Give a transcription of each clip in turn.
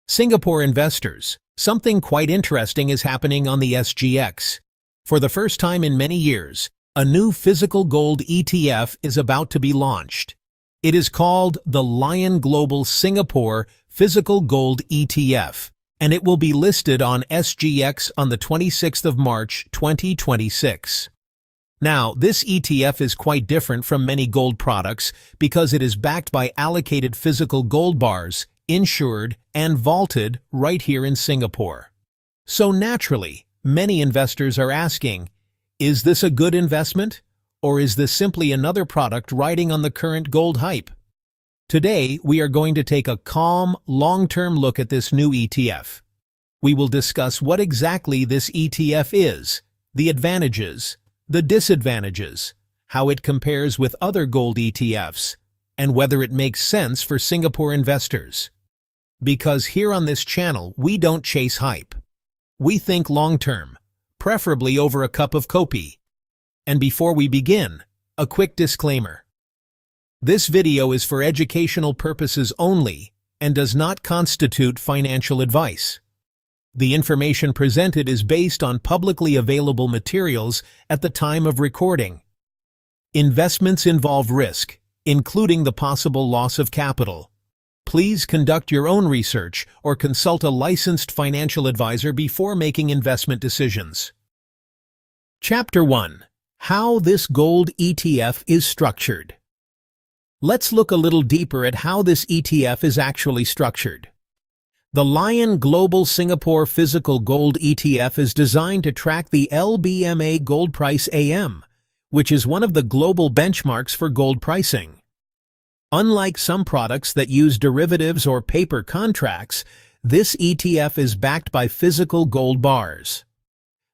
Singapore investors, something quite interesting is happening on the SGX. For the first time in many years, a new physical gold ETF is about to be launched. It is called the LionGlobal Singapore Physical Gold ETF, and it will be listed on SGX on the 26th of March 2026. Now, this ETF is quite different from many gold products because it is backed by allocated physical gold bars, insured and vaulted right here in Singapore. So naturally, many investors are asking, is this a good investment? Or is this simply another product riding on the current gold hype? Today, we are going to take a calm, long-term look at this new ETF. We will discuss what exactly this ETF is, the advantages, the disadvantages, how it compares with other gold ETFs, and whether it makes sense for Singapore investors. Because here on this channel, we don't chase hype. We think long-term, preferably over a cup of kopi. And before we begin, a quick disclaimer. This video is for educational purposes only and does not constitute financial advice. The information presented is based on publicly available materials at the time of recording. Investments involve risk, including the possible loss of capital. Please conduct your own research or consult a licensed financial advisor before making investment decisions. Chapter 1. How this gold ETF is structured. Let's look a little deeper at how this ETF is actually structured. The LionGlobal Singapore Physical Gold ETF is designed to track the LBMA gold price AM, which is one of the global benchmarks for gold pricing. Unlike some products that use derivatives or paper contracts, this ETF is backed by physical gold bars.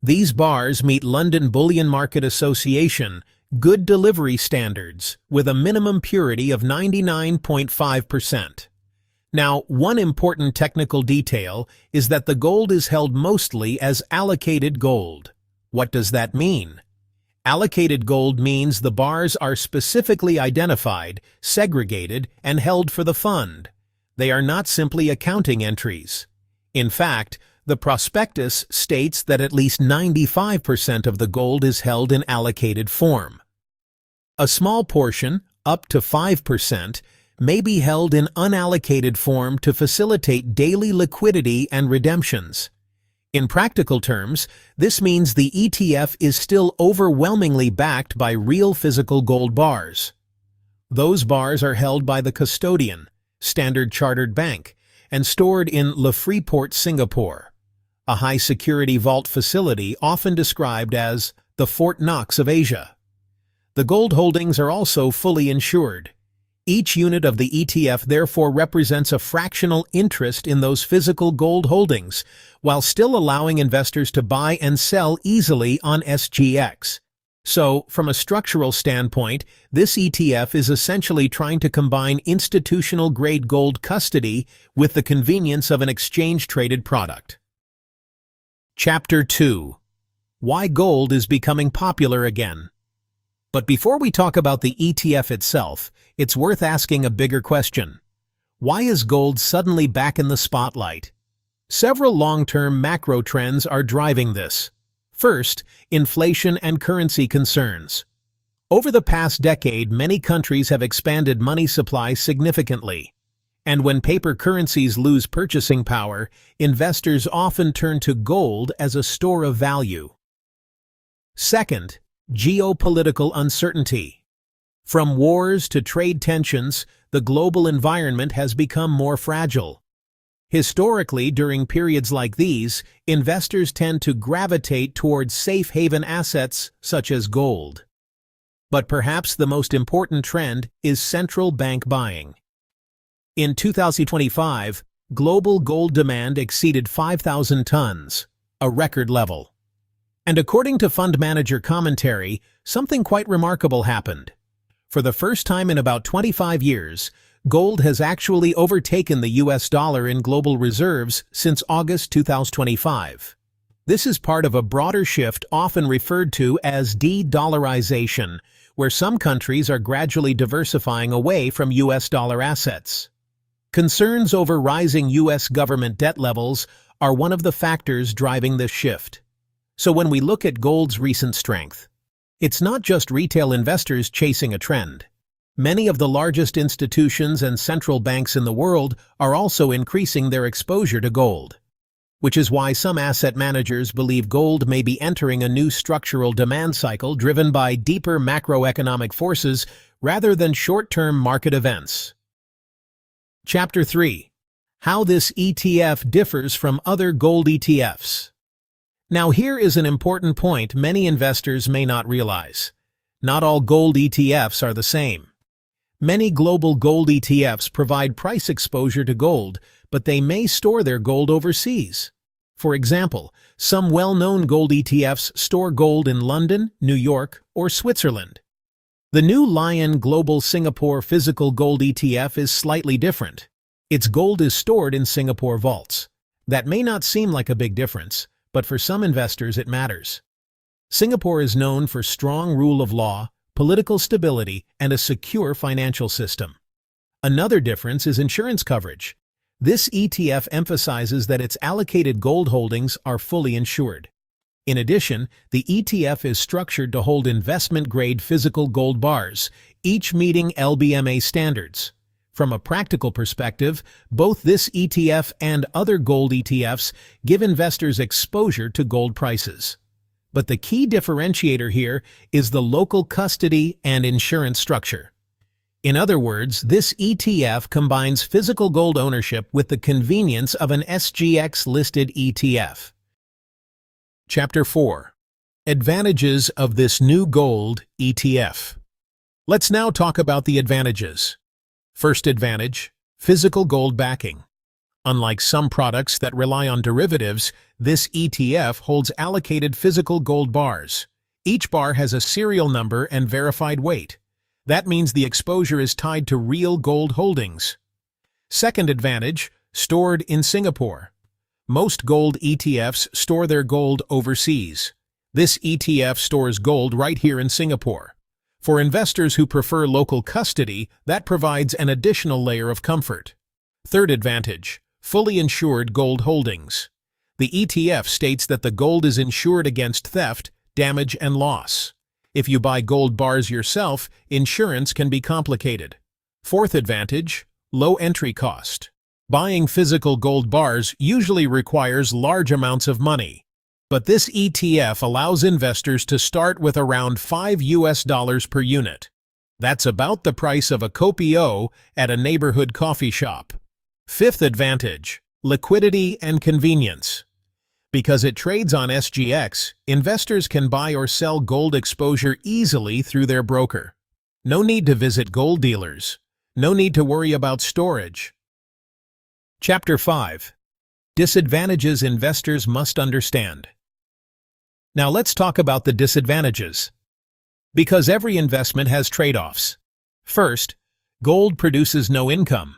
These bars meet London Bullion Market Association good delivery standards with a minimum purity of 99.5%. Now, one important technical detail is that the gold is held mostly as allocated gold. What does that mean? Allocated gold means the bars are specifically identified, segregated, and held for the fund. They are not simply accounting entries. In fact, the prospectus states that at least 95% of the gold is held in allocated form. A small portion, up to 5%, may be held in unallocated form to facilitate daily liquidity and redemptions. In practical terms, this means the ETF is still overwhelmingly backed by real physical gold bars. Those bars are held by the custodian, Standard Chartered Bank, and stored in Freeport Singapore, a high-security vault facility often described as the Fort Knox of Asia. The gold holdings are also fully insured. Each unit of the ETF therefore represents a fractional interest in those physical gold holdings, while still allowing investors to buy and sell easily on SGX. So, from a structural standpoint, this ETF is essentially trying to combine institutional-grade gold custody with the convenience of an exchange-traded product. Chapter 2. Why gold is becoming popular again. But before we talk about the ETF itself, it's worth asking a bigger question. Why is gold suddenly back in the spotlight? Several long-term macro trends are driving this. First, inflation and currency concerns. Over the past decade, many countries have expanded money supply significantly. And when paper currencies lose purchasing power, investors often turn to gold as a store of value. Second, geopolitical uncertainty. From wars to trade tensions, the global environment has become more fragile. Historically, during periods like these, investors tend to gravitate towards safe haven assets such as gold. But perhaps the most important trend is central bank buying. In 2025, global gold demand exceeded 5,000 tons, a record level. And according to fund manager commentary, something quite remarkable happened. For the first time in about 25 years, gold has actually overtaken the US dollar in global reserves since August 2025. This is part of a broader shift often referred to as de-dollarization, where some countries are gradually diversifying away from US dollar assets. Concerns over rising U.S. government debt levels are one of the factors driving this shift. So when we look at gold's recent strength, it's not just retail investors chasing a trend. Many of the largest institutions and central banks in the world are also increasing their exposure to gold, which is why some asset managers believe gold may be entering a new structural demand cycle driven by deeper macroeconomic forces rather than short-term market events. Chapter 3. How this ETF differs from other gold ETFs. Now here is an important point many investors may not realize. Not all gold ETFs are the same. Many global gold ETFs provide price exposure to gold, but they may store their gold overseas. For example, some well-known gold ETFs store gold in London, New York, or Switzerland. The new LionGlobal Singapore Physical Gold ETF is slightly different. Its gold is stored in Singapore vaults. That may not seem like a big difference, but for some investors it matters. Singapore is known for strong rule of law, political stability, and a secure financial system. Another difference is insurance coverage. This ETF emphasizes that its allocated gold holdings are fully insured. In addition, the ETF is structured to hold investment-grade physical gold bars, each meeting LBMA standards. From a practical perspective, both this ETF and other gold ETFs give investors exposure to gold prices. But the key differentiator here is the local custody and insurance structure. In other words, this ETF combines physical gold ownership with the convenience of an SGX-listed ETF. Chapter 4. Advantages of this new gold ETF. Let's now talk about the advantages. First advantage, physical gold backing. Unlike some products that rely on derivatives, this ETF holds allocated physical gold bars. Each bar has a serial number and verified weight. That means the exposure is tied to real gold holdings. Second advantage, stored in Singapore. Most gold ETFs store their gold overseas. This ETF stores gold right here in Singapore. For investors who prefer local custody, that provides an additional layer of comfort. Third advantage, fully insured gold holdings. The ETF states that the gold is insured against theft, damage, and loss. If you buy gold bars yourself, insurance can be complicated. Fourth advantage, low entry cost. Buying physical gold bars usually requires large amounts of money. But this ETF allows investors to start with around $5 per unit. That's about the price of a Copio at a neighborhood coffee shop. Fifth advantage, liquidity and convenience. Because it trades on SGX, investors can buy or sell gold exposure easily through their broker. No need to visit gold dealers. No need to worry about storage. Chapter 5. Disadvantages investors must understand. Now let's talk about the disadvantages. Because every investment has trade-offs. First, gold produces no income.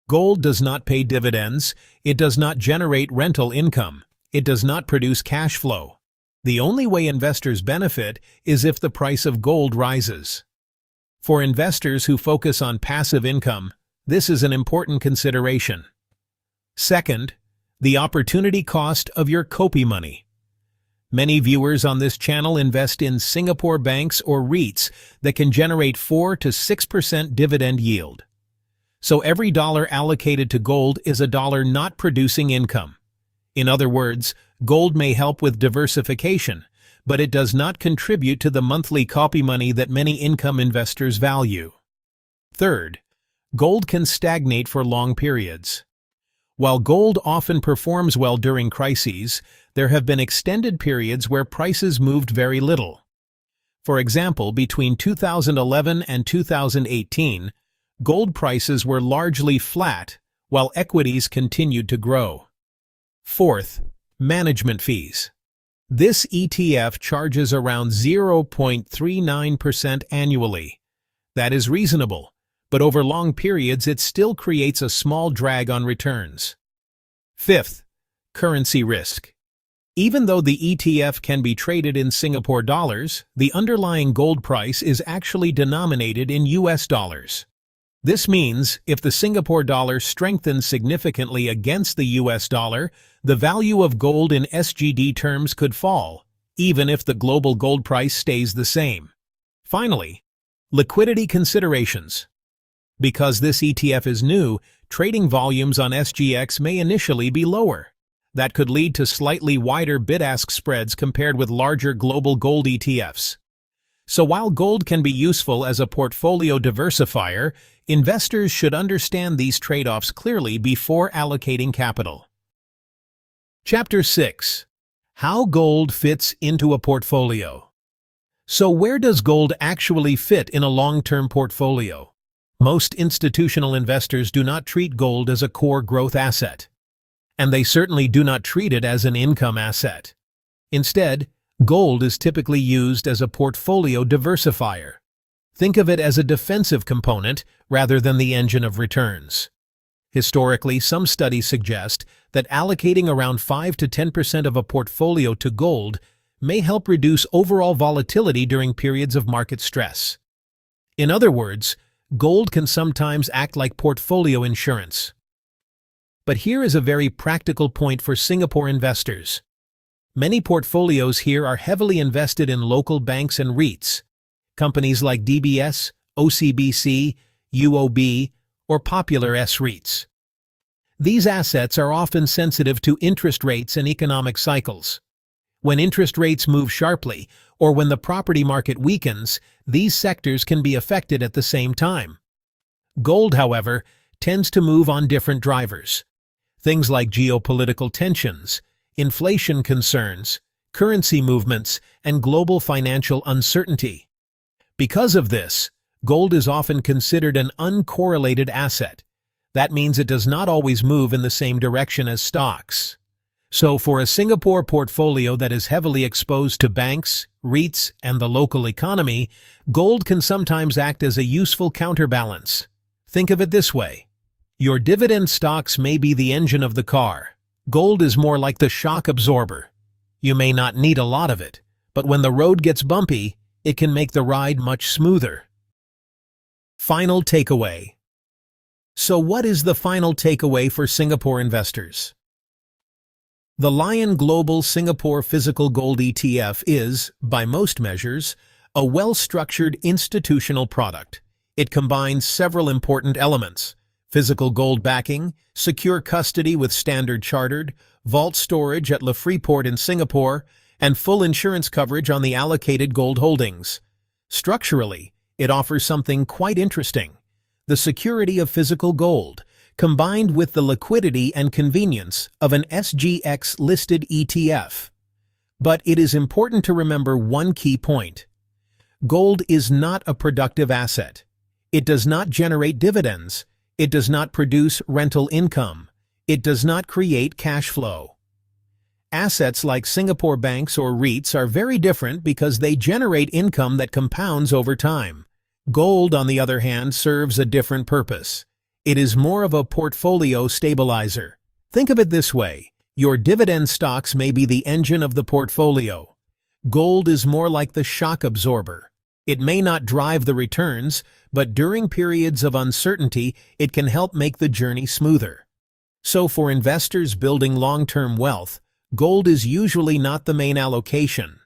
Gold does not pay dividends, it does not generate rental income, it does not produce cash flow. The only way investors benefit is if the price of gold rises. For investors who focus on passive income, this is an important consideration. Second, the opportunity cost of your Kopi money. Many viewers on this channel invest in Singapore banks or REITs that can generate 4 to 6% dividend yield. So every dollar allocated to gold is a dollar not producing income. In other words, gold may help with diversification, but it does not contribute to the monthly Kopi money that many income investors value. Third, gold can stagnate for long periods. While gold often performs well during crises, there have been extended periods where prices moved very little. For example, between 2011 and 2018, gold prices were largely flat, while equities continued to grow. Fourth, management fees. This ETF charges around 0.39% annually. That is reasonable, but over long periods it still creates a small drag on returns. Fifth, currency risk. Even though the ETF can be traded in Singapore dollars, the underlying gold price is actually denominated in US dollars. This means if the Singapore dollar strengthens significantly against the US dollar, the value of gold in SGD terms could fall, even if the global gold price stays the same. Finally, liquidity considerations. Because this ETF is new, trading volumes on SGX may initially be lower. That could lead to slightly wider bid-ask spreads compared with larger global gold ETFs. So while gold can be useful as a portfolio diversifier, investors should understand these trade-offs clearly before allocating capital. Chapter 6. How gold fits into a portfolio. So where does gold actually fit in a long-term portfolio? Most institutional investors do not treat gold as a core growth asset, and they certainly do not treat it as an income asset. Instead, gold is typically used as a portfolio diversifier. Think of it as a defensive component rather than the engine of returns. Historically, some studies suggest that allocating around 5 to 10% of a portfolio to gold may help reduce overall volatility during periods of market stress. In other words, gold can sometimes act like portfolio insurance. But here is a very practical point for Singapore investors. Many portfolios here are heavily invested in local banks and REITs, companies like DBS, OCBC, UOB, or popular S-REITs. These assets are often sensitive to interest rates and economic cycles. When interest rates move sharply, or when the property market weakens, these sectors can be affected at the same time. Gold, however, tends to move on different drivers. Things like geopolitical tensions, inflation concerns, currency movements, and global financial uncertainty. Because of this, gold is often considered an uncorrelated asset. That means it does not always move in the same direction as stocks. So for a Singapore portfolio that is heavily exposed to banks, REITs, and the local economy, gold can sometimes act as a useful counterbalance. Think of it this way. Your dividend stocks may be the engine of the car. Gold is more like the shock absorber. You may not need a lot of it, but when the road gets bumpy, it can make the ride much smoother. Final takeaway. So what is the final takeaway for Singapore investors? The LionGlobal Singapore Physical Gold ETF is, by most measures, a well-structured institutional product. It combines several important elements: physical gold backing, secure custody with standard chartered, vault storage at Freeport in Singapore, and full insurance coverage on the allocated gold holdings. Structurally, it offers something quite interesting: the security of physical gold, combined with the liquidity and convenience of an SGX-listed ETF. But it is important to remember one key point. Gold is not a productive asset. It does not generate dividends. It does not produce rental income. It does not create cash flow. Assets like Singapore banks or REITs are very different because they generate income that compounds over time. Gold, on the other hand, serves a different purpose. It is more of a portfolio stabilizer. Think of it this way. Your dividend stocks may be the engine of the portfolio. Gold is more like the shock absorber. It may not drive the returns, but during periods of uncertainty, it can help make the journey smoother. So for investors building long-term wealth, gold is usually not the main allocation.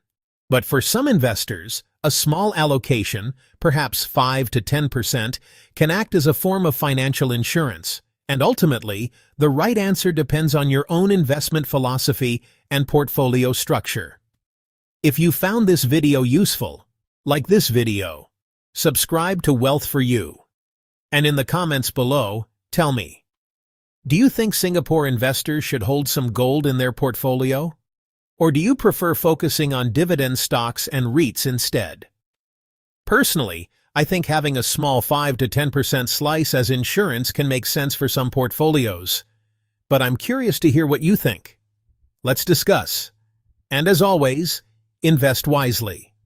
But for some investors, a small allocation, perhaps 5 to 10%, can act as a form of financial insurance. And ultimately, the right answer depends on your own investment philosophy and portfolio structure. If you found this video useful, like this video, subscribe to Wealth for You. And in the comments below, tell me, do you think Singapore investors should hold some gold in their portfolio? Or do you prefer focusing on dividend stocks and REITs instead? Personally, I think having a small 5 to 10% slice as insurance can make sense for some portfolios. But I'm curious to hear what you think. Let's discuss. And as always, invest wisely.